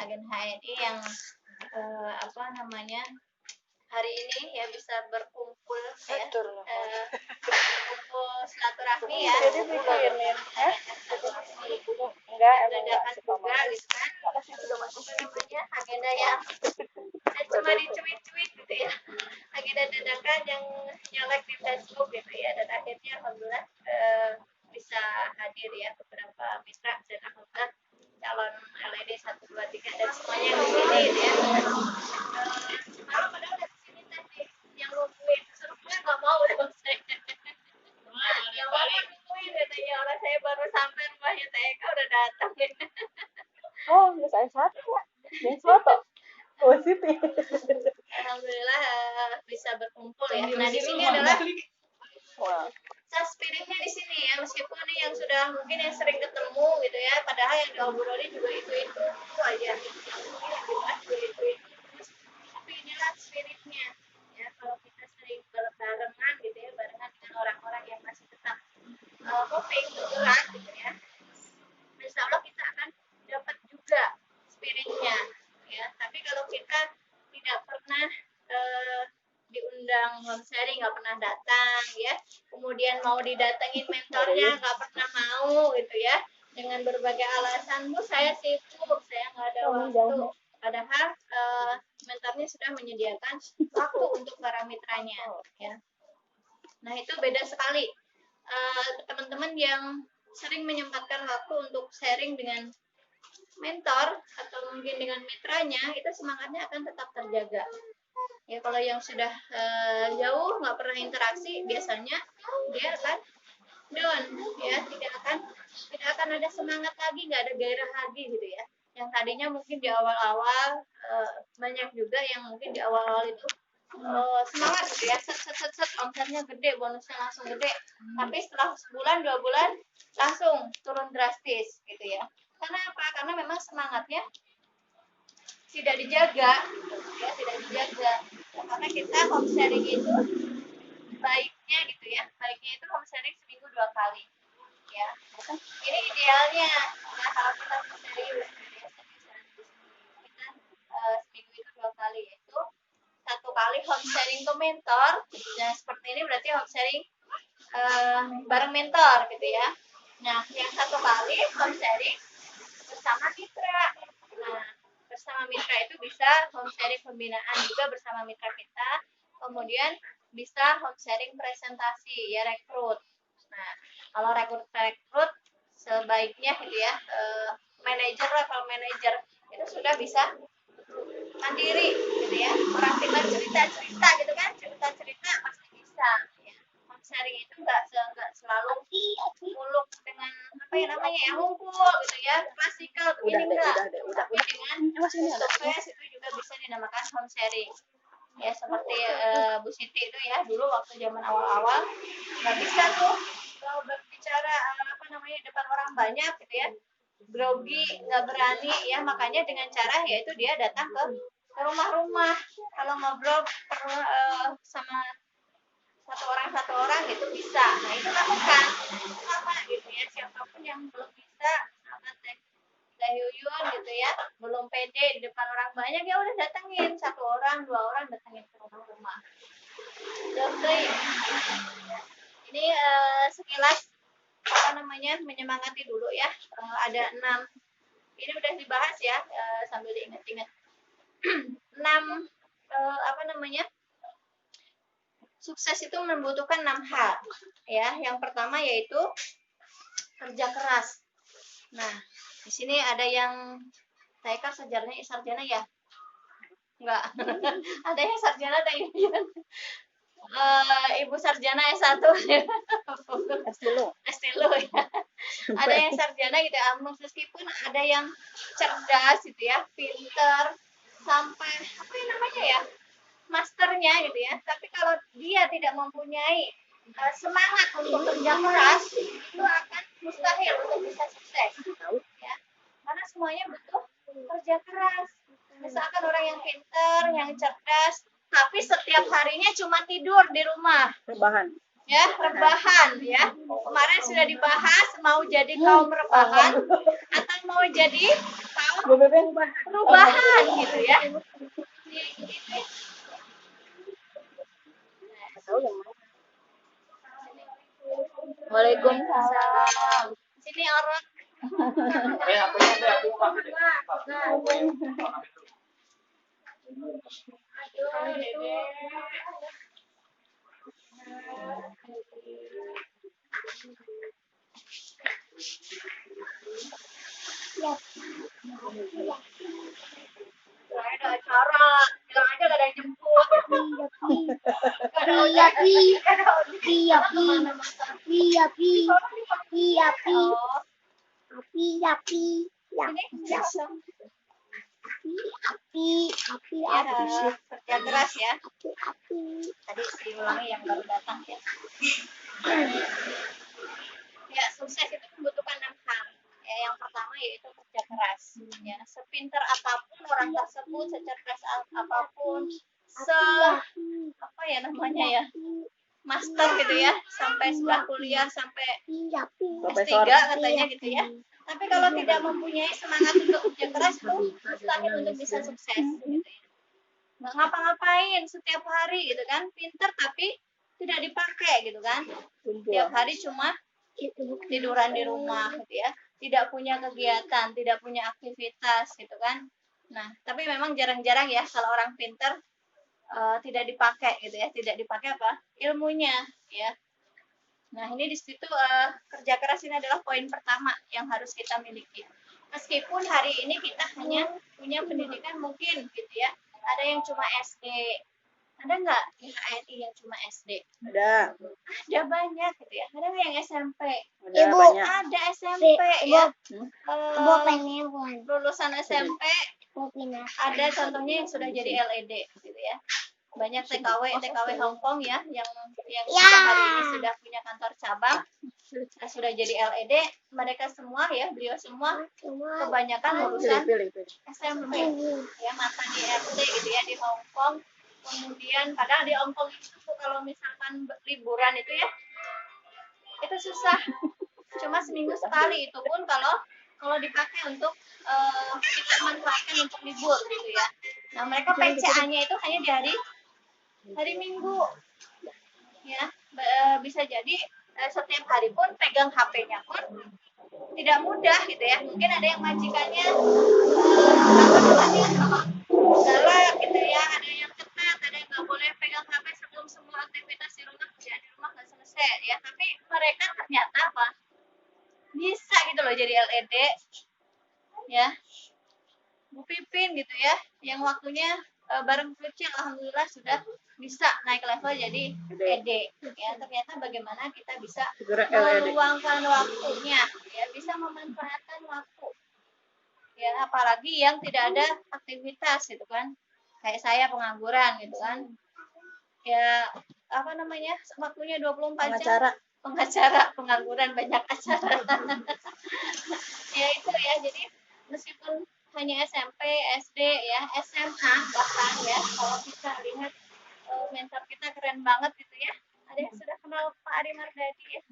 agen HNI yang hari ini ya bisa berkumpul ya, berkumpul silaturahmi ya. Jadi bikinin, enggak dadakan juga gitu kan. Agenda yang cuma dicuit-cuit gitu ya. Agenda dadakan yang nyelek di Facebook gitu ya. Dan akhirnya alhamdulillah bisa hadir ya beberapa mitra dan alhamdulillah calon LED 1, 2, 3 dan semuanya yang di sini gitu ya. Padahal dari sini tadi yang nungguin serunya nggak mau dong saya. Yang mau nungguin katanya orang saya baru sampai rumahnya TK udah datang. Oh, nggak saya satu ya. Yang foto. Oh, Siti. Alhamdulillah bisa berkumpul ya. Nah di sini adalah spiritnya di sini ya, meskipun ini yang sudah mungkin yang sering ketemu gitu ya, padahal yang diobrolin juga itu aja, itu. Tapi inilah spiritnya ya, kalau kita sering barengan gitu ya, barengan dengan orang-orang yang masih tetap coping bergerak gitu ya, insya Allah kita akan dapat juga spiritnya ya. Tapi kalau kita tidak pernah diundang home sharing, nggak pernah datang ya, kemudian mau didatengin mentornya nggak pernah mau gitu ya, dengan berbagai alasan, Bu saya sibuk, saya nggak ada waktu, padahal mentornya sudah menyediakan waktu untuk para mitranya ya. Nah itu beda sekali teman-teman yang sering menyempatkan waktu untuk sharing dengan mentor atau mungkin dengan mitranya, itu semangatnya akan tetap terjaga. Ya kalau yang sudah jauh nggak pernah interaksi, biasanya dia akan down ya, tidak akan ada semangat lagi, nggak ada gairah lagi gitu ya. Yang tadinya mungkin di awal-awal banyak juga yang mungkin di awal-awal itu semangat gitu ya, set omsetnya gede, bonusnya langsung gede, tapi setelah sebulan 2 bulan langsung turun drastis gitu ya. Karena apa? Karena memang semangatnya tidak dijaga ya, tidak dijaga. Karena kita home sharing itu baiknya gitu ya, baiknya itu home sharing seminggu 2 kali ya. Ini idealnya ya, kalau kita home sharing kita seminggu itu 2 kali, yaitu 1 kali home sharing ke mentor. Nah seperti ini berarti home sharing bareng mentor gitu ya. Nah yang 1 kali home sharing bersama mitra. Nah bersama mitra itu bisa home sharing pembinaan juga bersama mitra kita, kemudian bisa home sharing presentasi ya, rekrut. Nah kalau rekrut sebaiknya gitu ya, level manajer itu sudah bisa mandiri gitu ya, orang tinggal cerita gitu kan, cerita pasti bisa ya. Home sharing itu nggak selalu muluk dengan ngumpul gitu ya, klasikal begini enggak. Tapi dengan sukses itu juga bisa dinamakan home sharing ya, seperti Bu Siti itu ya, dulu waktu zaman awal-awal nggak bisa tuh kalau berbicara depan orang banyak gitu ya, grogi, nggak berani ya, makanya dengan cara yaitu dia datang ke rumah-rumah, kalau ngobrol sama satu orang gitu bisa. Nah itu lakukan apa gitu ya, siapapun yang belum bisa Teh Yuyun gitu ya, belum pede di depan orang banyak, ya udah datengin 1 orang 2 orang, datengin ke rumah-rumah. Ini sekilas menyemangati dulu ya. Ada 6, ini udah dibahas ya, sambil diingat-ingat. 6 sukses itu membutuhkan 6 hal ya. Yang pertama yaitu kerja keras. Nah di sini ada yang TK sarjana ya? Enggak. Ada yang sarjana, ada yang Ibu sarjana S1 S3 ya. Ada yang sarjana gitu ya, meskipun ada yang cerdas gitu ya, pinter sampai masternya gitu ya, tapi kalau dia tidak mempunyai semangat untuk kerja keras, itu akan mustahil untuk bisa sukses ya. Karena semuanya butuh kerja keras. Misalkan orang yang pinter, yang cerdas, tapi setiap harinya cuma tidur di rumah, rebahan ya. Kemarin sudah dibahas, mau jadi kaum rebahan atau mau jadi kaum perubahan gitu ya. Tahu yang mana? Waalaikumsalam. Sini orang. Aduh, Dede. Gak ada acara, bilang aja gak ada yang jemput. Gak ada ojek, gak ada ojek. Ya, kerja keras ya. Tadi si ulangi yang baru datang ya. Ya, sukses itu membutuhkan 6 hal. Ya, yang pertama yaitu kerja keras. Ya, sepintar apapun orang tersebut, secerdas apapun, apa ya namanya ya, master gitu ya, sampai sudah kuliah sampai S3 katanya gitu ya. Tapi kalau tidak mempunyai semangat untuk kerja keras tuh mustahil untuk bisa sukses gitu ya. Nggak ngapa-ngapain setiap hari gitu kan, pinter tapi tidak dipakai gitu kan. Setiap hari cuma tiduran di rumah gitu ya, tidak punya kegiatan, tidak punya aktivitas gitu kan. Nah, tapi memang jarang-jarang ya kalau orang pinter tidak dipakai gitu ya, tidak dipakai apa? Ilmunya ya. Nah, ini di situ kerja keras ini adalah poin pertama yang harus kita miliki. Meskipun hari ini kita hanya punya pendidikan mungkin gitu ya, ada yang cuma SD. Ada nggak di HNI yang cuma SD? Ada. Ada banyak gitu ya. Ada nggak yang SMP? Ada banyak. Ada SMP ya. pengen Lulusan SMP ada contohnya yang sudah jadi LED gitu ya. Banyak TKW Hongkong ya yang sudah hari ini sudah punya kantor cabang, sudah jadi LED. Mereka semua ya, beliau semua kebanyakan lulusan SMP ya, mantan di RT gitu ya di Hongkong. Kemudian padahal di Hongkong itu kalau misalkan liburan itu ya, itu susah, cuma seminggu sekali, itu pun kalau dipakai untuk kita manfaatkan untuk libur gitu ya. Nah, mereka PCA-nya itu hanya di hari Minggu ya. Bisa jadi setiap hari pun pegang HP-nya pun tidak mudah gitu ya. Mungkin ada yang majikannya galak gitu ya, ada yang ketat, ada yang nggak boleh pegang HP sebelum semua aktivitas di rumah, kerjaan di rumah nggak selesai ya. Tapi mereka ternyata apa, bisa gitu loh jadi LED ya. Bu Pipin gitu ya, yang waktunya bareng kucing alhamdulillah sudah bisa naik level jadi LED ya. Ternyata bagaimana kita bisa meluangkan waktunya ya, bisa memanfaatkan waktu ya, apalagi yang tidak ada aktivitas gitu kan, kayak saya pengangguran gitu kan ya, apa namanya, waktunya 24 jam pengacara, pengangguran, banyak acara. Ya itu ya, jadi meskipun hanya SMP, SD ya, SMA bahkan ya, kalau kita lihat mentor kita keren banget gitu ya. Ada yang sudah kenal Pak Ari Mardadi ya.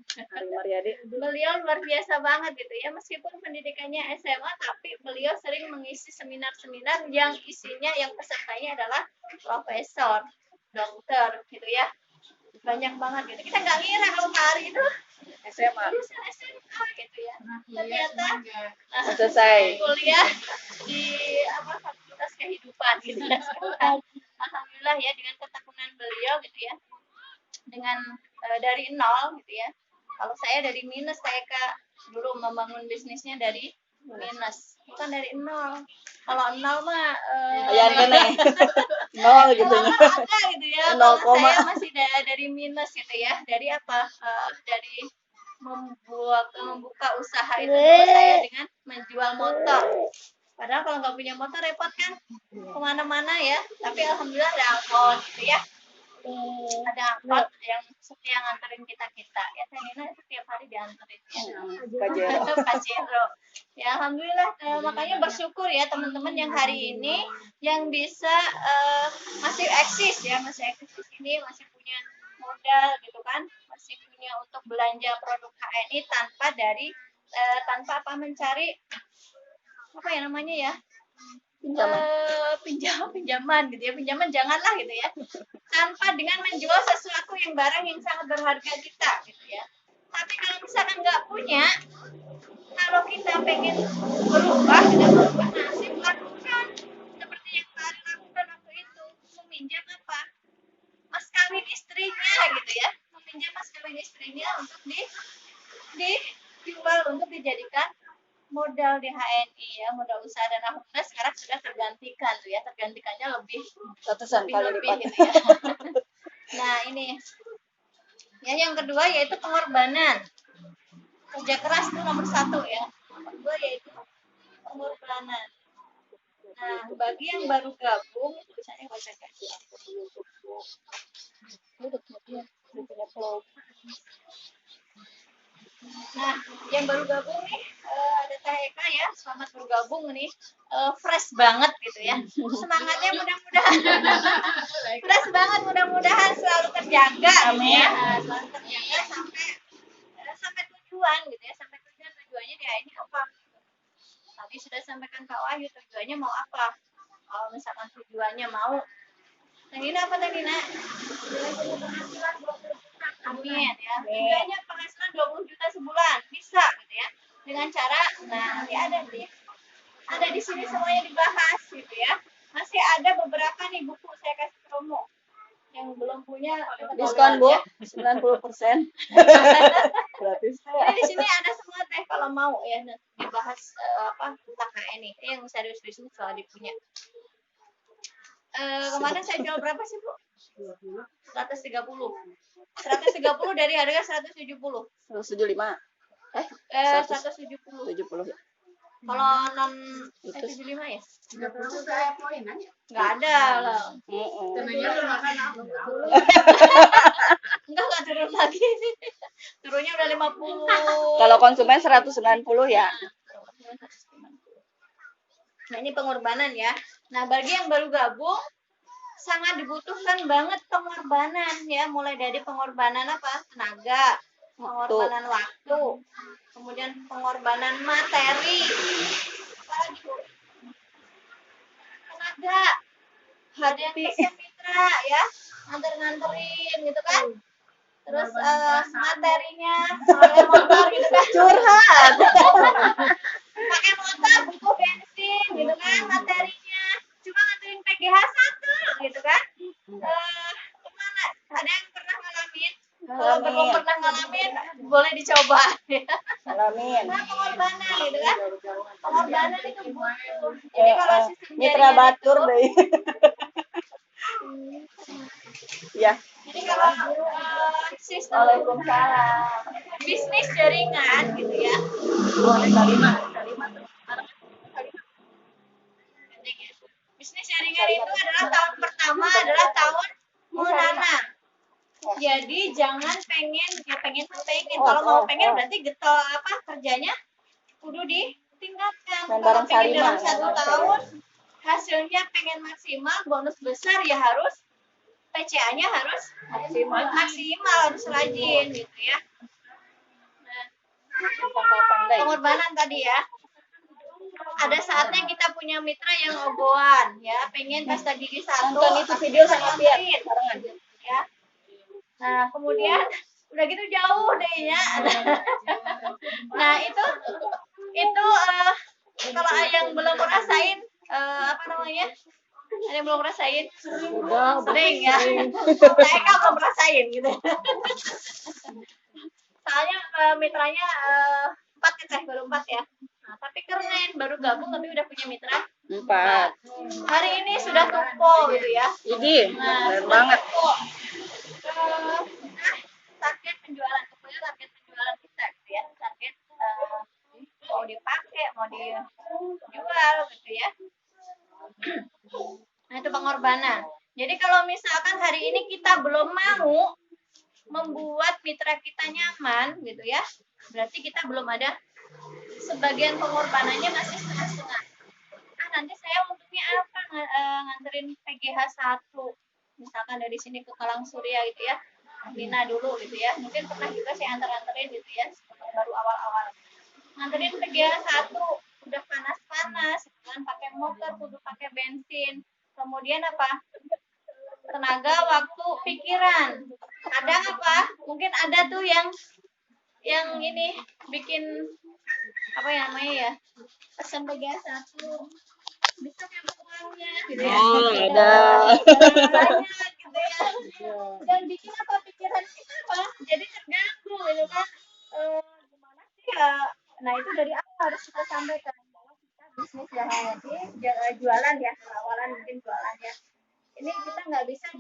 Beliau luar biasa banget gitu ya, meskipun pendidikannya SMA tapi beliau sering mengisi seminar-seminar yang isinya, yang pesertanya adalah profesor, dokter gitu ya. Banyak banget gitu. Kita nggak ngira kalau Pak Ari itu SMA gitu ya. Ternyata selesai kuliah di fakultas kehidupan gitu ya. Alhamdulillah ya, dengan ketekunan beliau gitu ya, dengan dari nol gitu ya. Kalau saya dari minus, kayak Kak dulu membangun bisnisnya dari minus, bukan dari nol. Kalau nol mah nol gitu ada gitu ya. Nol Kalau koma. saya masih dari minus gitu ya. Dari apa? Dari membuka usaha itu dulu saya dengan menjual motor. Padahal kalau nggak punya motor repot kan, kemana-mana ya. Tapi alhamdulillah ada angkot gitu ya. Ada angkot yang setia nganterin kita ya. Teh Nina itu tiap hari dianterin ya. Pajero. Ya alhamdulillah, makanya bersyukur ya teman-teman yang hari ini yang bisa masih eksis ya, masih eksis di sini, masih punya modal gitu kan, masih punya untuk belanja produk HNI tanpa apa, mencari apa ya namanya ya, Pinjaman. pinjaman gitu ya, pinjaman janganlah gitu ya, tanpa dengan menjual sesuatu yang barang yang sangat berharga kita gitu ya. Tapi kalau misalkan nggak punya, kalau kita pengen berubah nasib, lakukan seperti yang Tari lakukan waktu itu, meminjam apa, mas kawin istrinya gitu ya, meminjam mas kawin istrinya untuk dijual untuk dijadikan modal di HNI ya, modal usaha, dan alhamdulillah sekarang sudah tergantikan tuh ya, tergantikannya lebih Ratusan kali lipat. gitu ya. Nah ini ya, yang kedua yaitu pengorbanan. Kerja keras itu nomor 1 ya. Nomor 2 yaitu pengorbanan. Nah bagi yang baru gabung, tulisannya baca Nah, yang baru gabung nih, ada Teh Eka ya, selamat bergabung nih, fresh banget gitu ya, semangatnya mudah-mudahan, fresh banget, mudah-mudahan selalu terjaga, amin, ya. Selalu terjaga sampai tujuan gitu ya, sampai tujuannya dia ini apa? Tadi sudah sampaikan Kak Wahyu tujuannya mau apa? Kalau misalkan tujuannya mau, ini apa tadi nak? Penghasilan 20 juta. Amin ya. Tujuannya penghasilan 20 juta sebulan, bisa gitu ya. Dengan cara, nah nanti ada di sini semuanya dibahas gitu ya. Masih ada beberapa nih buku saya kasih promo. Yang belum punya diskon Bu, 90%. Gratis. Jadi di sini ada semua Teh kalau mau ya dibahas apa tentang HN ini. Yang serius-serius ini soal dipunya. Kemarin saya jual berapa sih Bu? 130. 130 dari harga 170. 175. 170. 70 ya. Kalau non 75 ya? 30 saya poin aja. Enggak ada lah. Sebenarnya lu makan apa? Enggak turun lagi. Turunnya udah 50. Kalau konsumen 190 ya. Nah, ini pengorbanan ya. Nah, bagi yang baru gabung sangat dibutuhkan banget pengorbanan ya, mulai dari pengorbanan apa? Tenaga, pengorbanan waktu, kemudian pengorbanan materi, apalagi Bu? Tenaga, ada yang pesen mitra ya, nganterin gitu kan, terus materinya pakai motor gitu kan, Curhat. pakai motor butuh bensin gitu kan, materinya cuma nganterin PGH 1 gitu kan. Kemana? Ada yang pernah ngalamin? Kalau belum pernah ngalamin, boleh dicoba. Alamin. Nah, pengorbanan gitu kan. Pengorbanan itu butuh. Jadi kalau sistem mitra batur deh. Ya. Jadi kalau sistem bisnis jaringan gitu ya. Bisnis jaringan itu adalah tahun pertama adalah tahun menanam. Jadi jangan pengen kalau mau pengen berarti getol apa kerjanya kudu ditingkatkan. Kalau pengen dalam 1 tahun hasilnya pengen maksimal, bonus besar ya harus PCA-nya harus maksimal, harus rajin gitu ya. Nah, pengorbanan tadi ya. Ada saatnya kita punya mitra yang ogohan ya, pengen pesta gigi 1. Nonton itu video sama Pian barengan. Ya. Nah, kemudian udah gitu jauh deh ya. Nah, itu kalau yang belum ngerasain apa namanya? Ada yang belum ngerasain? Sering ya. Saya kan belum ngerasain gitu. Soalnya mitranya 4 ya, baru 4 ya. Nah, tapi keren, baru gabung tapi udah punya mitra 4. Hari ini sudah tumpul gitu ya. Ini keren banget. Target penjualan, pokoknya target penjualan kita gitu ya. Target mau dipakai, mau dijual gitu ya. Nah, itu pengorbanan. Jadi kalau misalkan hari ini kita belum mau membuat mitra kita nyaman gitu ya, berarti kita belum ada, sebagian pengorbanannya masih setengah-setengah. Nanti saya untungnya apa nganterin PGH 1 misalkan dari sini ke Kalang Surya gitu ya, Lina dulu gitu ya, mungkin pernah juga saya anterin gitu ya, baru awal-awal nganterin PGH 1 udah panas panas, kan pakai motor, kudu pakai bensin. Kemudian apa? Tenaga, waktu, pikiran. Kadang apa? Mungkin ada tuh yang ini bikin apa ya namanya ya? Pesan BGA 1 bisa kayak uangnya gitu ya. Oh, ada. Banyak gitu ya. Dan bikin apa pikiran kita apa? Jadi terganggu gitu kan. Gimana sih ya? Nah, itu dari awal harus kita sampaikan bahwa kita bisnis yang jualan ya, awalan mungkin jualan ya. Ini kita nggak bisa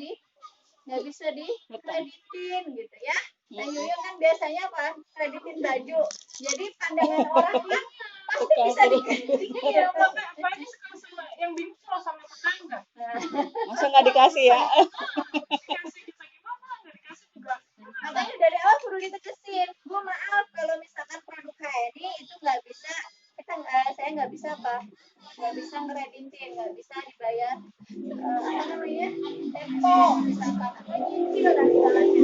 di kreditin gitu ya. Nah, Yuyun kan biasanya apa? Kreditin baju. Jadi pandangan orang kan pasti bisa dikreditin. Iya, apalagi kalau sama yang bingung kalau sama tetangga. Masa nggak dikasih ya? Dikasih kita gimana, nggak dikasih juga. Makanya dari awal perlu ditegesin. Bu, maaf kalau misalkan produk HNI itu nggak bisa, saya nggak bisa apa? Nggak bisa ngereditin, nggak bisa dibayar apa namanya? Tempo misalkan atau nyicil dan segalanya.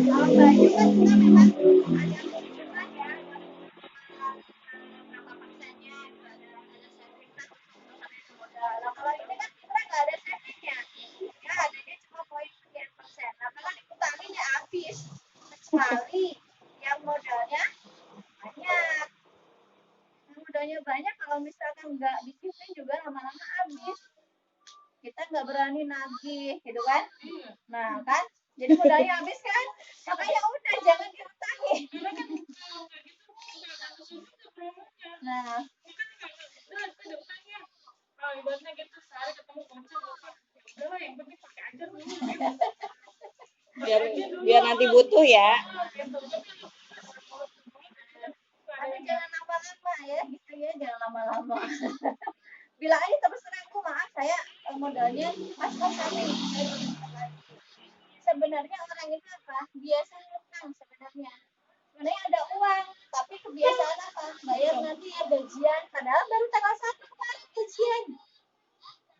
Kalau baju kan kita memang ada keuntungan ya, berapa persennya gitu, ada saving lah sampai modal. Nah, kalau ini kan kita nggak ada savingnya, ya adanya cuma poin sekian persen. Nah, kalau dikutangin ya habis, kecuali yang modalnya banyak. Modalnya banyak, kalau misalkan nggak disiplin juga lama-lama habis. Kita nggak berani nagih gitu kan. Nah kan, jadi modalnya habis kan, makanya udah jangan diutangi. Nah, Ibaratnya gitu sehari ketemu konser udah lah yang penting pakai aja dulu Biar nanti butuh ya. tapi jangan lama-lama ya gitu ya, jangan lama-lama. Bilang aja terus terang, Bu, maaf saya modalnya pas-pasan nih. Sebenarnya orang itu apa? Biasa ngutang sebenarnya. Sebenarnya ada uang, tapi kebiasaan apa? Bayar nanti ya gajian, padahal baru tanggal 1 kemarin gajian.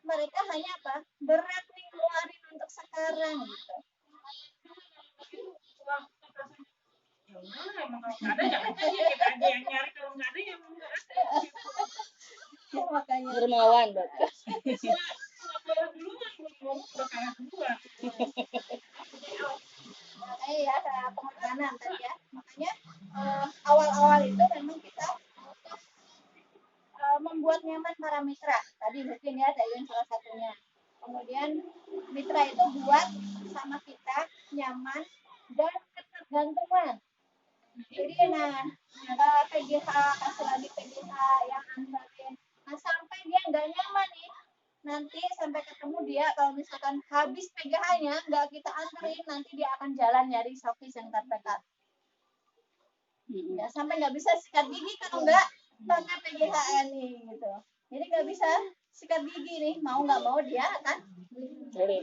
Mereka hanya apa? Berat nih ngeluarin untuk sekarang gitu. ya udah emang kalau nggak ada jangan aja kita aja yang nyari, kalau nggak ada ya emang nggak ada. Ya, makanya Dermawan berarti. Nggak bayar duluan, belum udah kalah duluan. makanya ya ada pengorbanan tadi ya. Makanya awal-awal itu memang kita butuh membuat nyaman para mitra. Tadi mungkin ya Dayun salah satunya. Kemudian mitra itu buat sama kita nyaman dan ketergantungan. Jadi PGH kasih lagi PGH yang antarin. Nah, sampai dia nggak nyaman nih, nanti sampai ketemu dia kalau misalkan habis PGH-nya nggak kita anterin, nanti dia akan jalan nyari shopee yang terdekat. Ya, sampai nggak bisa sikat gigi kalau nggak pakai PGH nih gitu. Jadi nggak bisa sikat gigi nih, mau nggak mau dia akan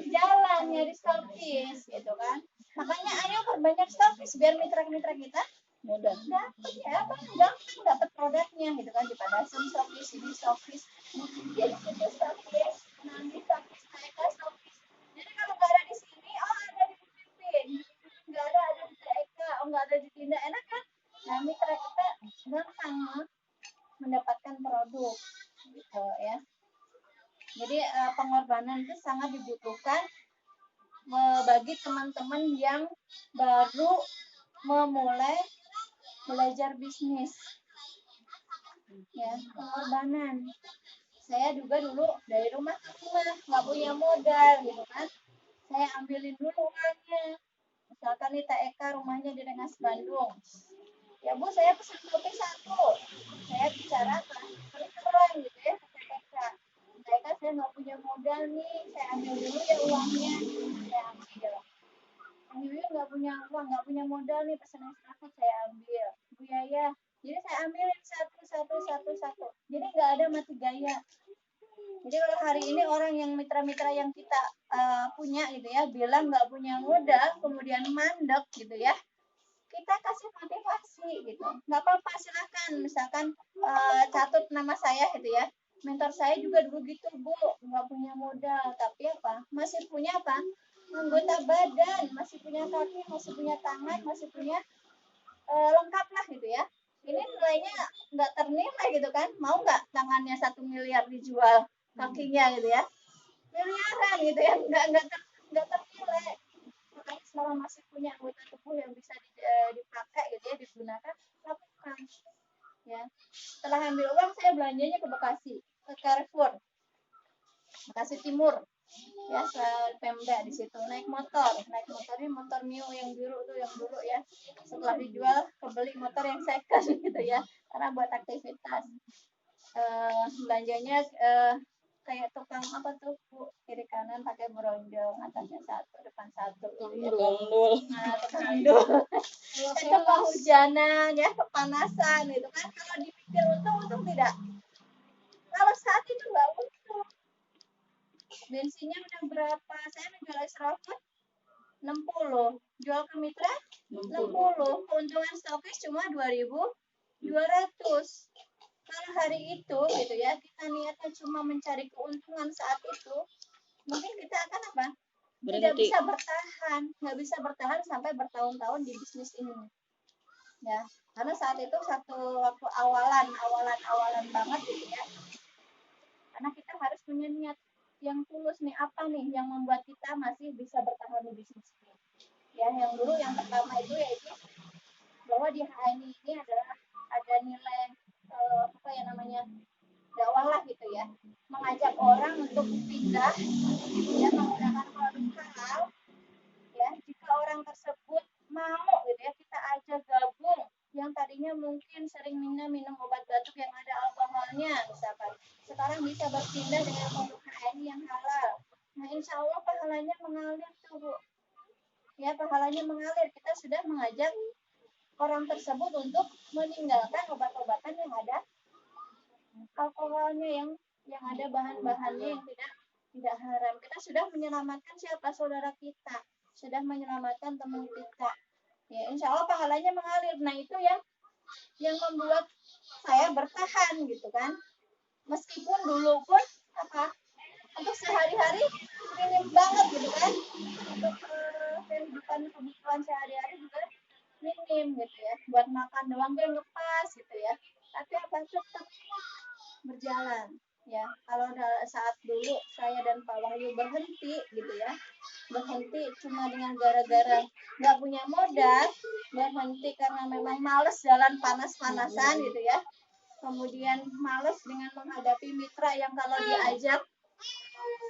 jalan nyari stokis gitu kan. Makanya ayo perbanyak stokis biar mitra-mitra kita Mudah. dapat ya, gampang dapat produknya gitu kan, daripada stokis ini stokis jadi situ stokis, nanti stokis mereka stokis. Jadi kalau nggak ada di sini, oh ada di Pimpin, nggak ada di TK, oh nggak ada di Tindak, enak kan? Nah, mitra kita gampang mendapatkan produk gitu ya. Jadi pengorbanan itu sangat dibutuhkan bagi teman-teman yang baru memulai belajar bisnis. Ya, pengorbanan. Saya juga dulu dari rumah ke rumah nggak punya modal gitu kan. Saya ambilin dulu uangnya. Misalkan nih TK rumahnya di Rengas Bandung. Ya Bu, saya pesan kopi 1. Saya bicara terus terang gitu ya ke TK. TK saya nggak punya modal nih, saya ambil dulu ya uangnya. Saya ambil. Yuyun nggak punya uang, nggak punya modal nih, pesanan satu saya ambil. Bu Yaya, jadi saya ambilin satu. Jadi nggak ada mati gaya. Jadi kalau hari ini orang yang mitra-mitra yang kita punya gitu ya, bilang nggak punya modal, kemudian mandek gitu ya, kita kasih motivasi gitu. Nggak apa-apa, silahkan. Misalkan catut nama saya gitu ya. Mentor saya juga dulu gitu, Bu, nggak punya modal, tapi apa? Masih punya apa? Anggota badan, masih punya kaki, masih punya tangan, masih punya lengkap lah gitu ya. ini nilainya nggak ternilai gitu kan, mau nggak tangannya 1 miliar dijual kakinya gitu ya, miliaran gitu ya, nggak ternilai. Makanya selama masih punya anggota tubuh yang bisa dipakai gitu ya, digunakan, lakukan ya. Setelah ambil uang, saya belanjanya ke Bekasi, ke Carrefour Bekasi Timur ya, Pemda di situ. Naik motornya motor Mio yang biru tuh, yang dulu ya, setelah dijual kebeli motor yang second gitu ya, karena buat aktivitas. Belanjanya kayak tukang apa tuh Bu, kiri kanan pakai bronjong, atasnya satu, depan satu gitu ya. Tukang dul. Itu kehujanan ya, kepanasan gitu kan. Kalau dipikir untung tidak. Kalau saat itu nggak untung. Bensinnya udah berapa? Saya menjual Extrovert 60, jual ke mitra 60. Keuntungan stokis cuma 2.200. Kalau hari itu gitu ya, kita niatnya cuma mencari keuntungan saat itu, mungkin kita akan apa? Tidak bisa bertahan, nggak bisa bertahan sampai bertahun-tahun di bisnis ini. Ya, karena saat itu satu waktu awalan banget gitu ya. Karena kita harus punya niat yang tulus nih, apa nih yang membuat kita masih bisa bertahan di bisnis ini. Ya, yang dulu yang pertama itu yaitu bahwa di HNI ini adalah ada nilai apa ya namanya, dakwah lah gitu ya, mengajak orang untuk pindah ya menggunakan produk halal ya. Jika orang tersebut mau gitu ya, kita ajak gabung, yang tadinya mungkin sering minum obat batuk yang ada alkoholnya misalkan, sekarang bisa berpindah dengan produk HNI yang halal. Nah, insya Allah pahalanya mengalir tuh Bu ya, pahalanya mengalir. Kita sudah mengajak orang tersebut untuk meninggalkan obat-obatan yang ada alkoholnya, yang ada bahan-bahannya yang tidak haram. Kita sudah menyelamatkan siapa? Saudara kita, sudah menyelamatkan teman kita ya, insya Allah pahalanya mengalir. Nah, itu yang membuat saya bertahan gitu kan, meskipun dulu pun apa, untuk sehari-hari minim banget gitu kan, untuk kebutuhan sehari-hari juga minim gitu ya, buat makan doang kan ngepas gitu ya, tapi apa, tetap berjalan ya. Kalau saat dulu saya dan Pak Wahyu berhenti gitu ya, berhenti cuma dengan gara-gara nggak punya modal, berhenti karena memang males jalan panas-panasan gitu ya, kemudian males dengan menghadapi mitra yang kalau diajak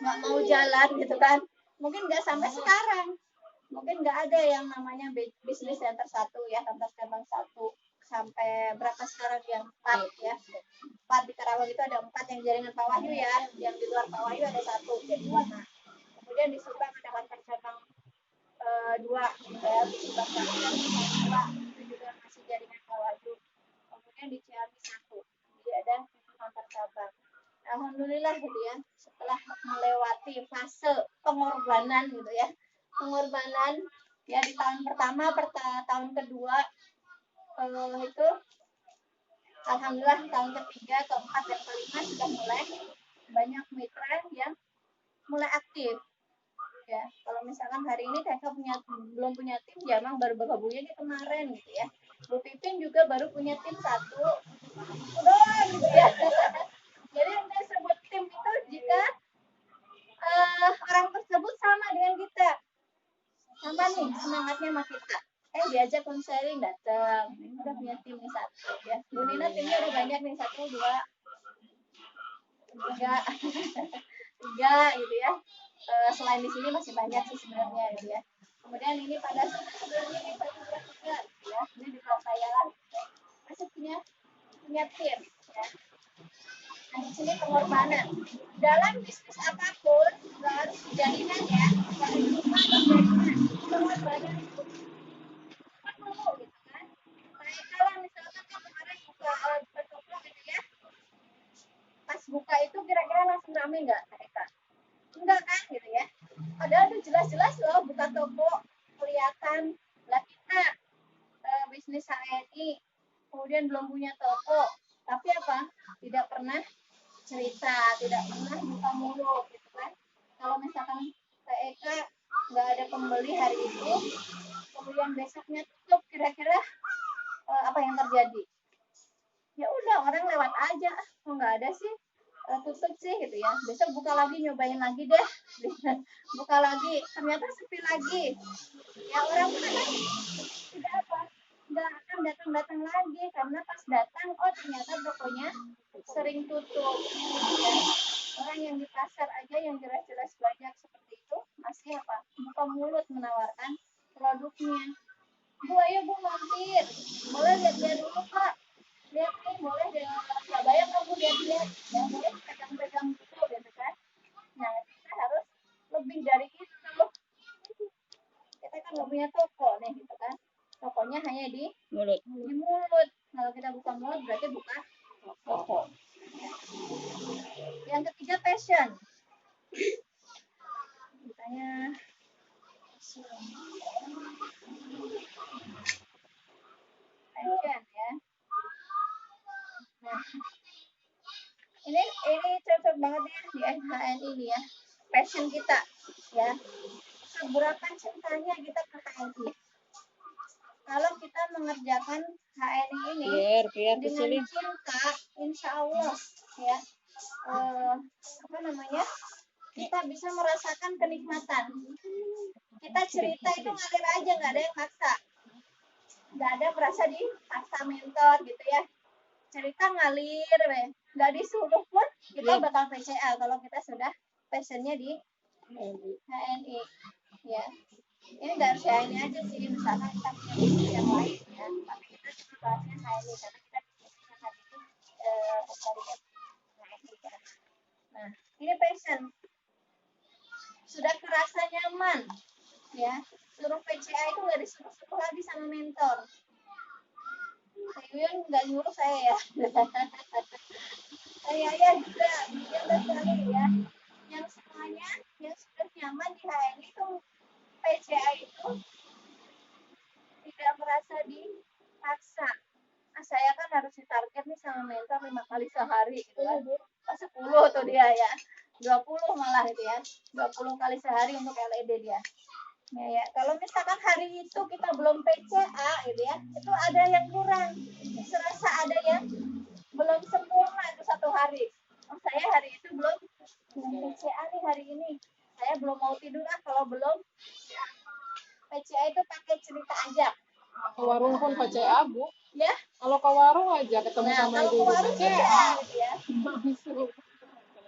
nggak mau jalan gitu kan, mungkin nggak sampai sekarang, mungkin nggak ada yang namanya bisnis center 1 ya, kantor cabang 1 sampai berapa sekarang, yang 4 ya, 4 di Karawang itu ada 4 yang jaringan Pak Wahyu ya, yang di luar Pak Wahyu ada 1, jadi 5. Kemudian di Subang ada kantor cabang 2 ya, di Subang kantor 2 itu juga masih jaringan Pak Wahyu. Kemudian di Ciamis 1, jadi ada 7 kantor cabang. Alhamdulillah gitu ya, setelah melewati fase pengorbanan gitu ya, pengorbanan ya, di tahun pertama, tahun kedua itu alhamdulillah, tahun ketiga, keempat, dan kelima sudah mulai banyak mitra yang mulai aktif ya. Kalau misalkan hari ini TK belum punya tim, ya emang baru bergabungnya di kemarin gitu ya. Bu Pipin juga baru punya tim 1 doang gitu ya. Jadi yang saya sebut tim itu jika orang tersebut sama dengan kita, sama nih semangatnya sama kita, diajak konseling datang, udah punya tim nih 1 ya. Bu Nina timnya udah banyak nih, 1, 2, 3 gitu ya. Selain di sini masih banyak sih sebenarnya gitu ya. Kemudian ini pada sebelumnya ini 1, 2, 3 ya, ini di bawah saya lah, masih punya tim ya. Nah, di sini pengorbanan dalam bisnis apapun nggak harus jadikan ya, nggak harus cuma jadikan, pengorbanan itu perlu gitu kan. Kayak kalau misalkan kan kemarin buka toko gitu ya, pas buka itu kira-kira langsung rame nggak mereka? Enggak kan gitu ya, padahal itu jelas-jelas loh buka toko kelihatan lah. Kita bisnis HNI kemudian belum punya toko, tapi apa, tidak pernah cerita, tidak pernah buka mulut gitu kan. Kalau misalkan TEK nggak ada pembeli hari itu, kemudian besoknya tutup, kira-kira apa yang terjadi? ya udah orang lewat aja, kok nggak ada sih, tutup sih gitu ya, besok buka lagi, nyobain lagi deh. Buka lagi ternyata sepi lagi, ya orang kan tidak apa, nggak akan datang lagi, karena pas datang oh ternyata tokonya sering tutup ya. Orang yang di pasar aja yang jelas-jelas banyak seperti itu masih apa, buka mulut menawarkan produknya. Bu, ayo Bu mampir, boleh lihat-lihat dulu Pak, lihat nih, boleh nggak bayar kamu lihat-lihat ya, boleh pegang-pegang dulu gitu kan. Nah kita harus lebih dari itu, kita kan nggak punya toko nih gitu kan, tokonya hanya di Mulut. mulut. Kalau kita buka mulut berarti buka toko. Yang ketiga passion. Misalnya passion ya. Nah, ini cocok banget ya di HN ini ya. Passion kita ya. Seberapa cintanya kita ke HNI. Kalau kita mengerjakan HNI ini Biar dengan kecilin. cinta, insya Allah ya, apa namanya, kita bisa merasakan kenikmatan. Kita cerita itu ngalir aja, nggak ada yang maksa, nggak ada merasa dipaksa mentor gitu ya. Cerita ngalir, nggak disuruh pun kita bakal PCA kalau kita sudah passionnya di HNI ya. Ini nggak harus HNI aja sih, misalkan kita punya bisnis yang lain ya, tapi kita cuma bahasnya HNI karena kita bisnisnya tadi itu target HNI kan. Nah ini passion, sudah kerasa nyaman ya, suruh PCA itu nggak disuruh lagi sama mentor. Yuyun nggak nyuruh saya ya. Saya juga biasa sekali ya. Yang semuanya yang sudah nyaman di HNI itu PCA itu tidak merasa dipaksa. Nah, saya kan harus ditarget nih sama mentor 5 kali sehari gitu kan. 10 tuh dia ya. 20 malah gitu ya. 20 kali sehari untuk LED dia. Ya, kalau misalkan hari itu kita belum PCA gitu ya, itu ada yang kurang, serasa ada yang belum sempurna itu satu hari. Oh, saya hari itu belum PCA nih hari ini, saya belum mau tidur kalau belum PCA itu pakai cerita aja. Ke warung pun PCA, Bu. Ya. Kalau ke warung aja ketemu sama ibu PCA gitu ya.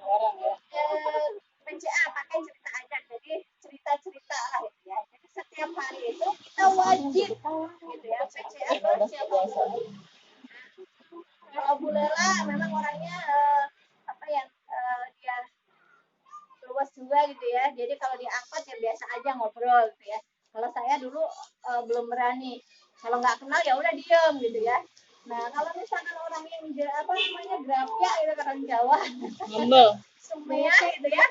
Orang ya. PCA pakai cerita aja, jadi cerita-cerita lah gitu ya. Jadi setiap hari itu kita wajib gitu ya PCA ke siapapun. Kalau Bu Lela memang orangnya apa ya, dia luas juga gitu ya. Jadi kalau diangkat ya biasa aja ngobrol gitu ya. Kalau saya dulu belum berani. Kalau nggak kenal ya udah diem gitu ya. Nah kalau misalkan orang yang apa namanya grafia itu orang Jawa, Sumea gitu ya,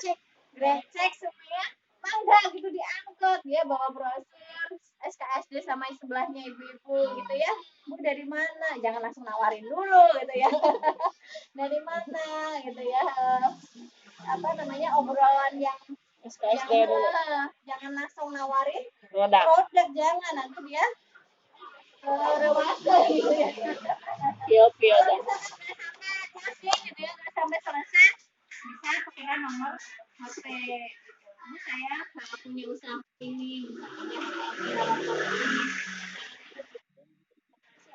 grecek Sumea, mangga gitu diangkut dia bawa brosur SKSD sama sebelahnya ibu-ibu gitu ya. Bu dari mana? Jangan langsung nawarin dulu gitu ya. Dari mana gitu ya. Apa namanya, obrolan yang SKSD dulu. jangan langsung nawarin Produk. produk, jangan, nanti dia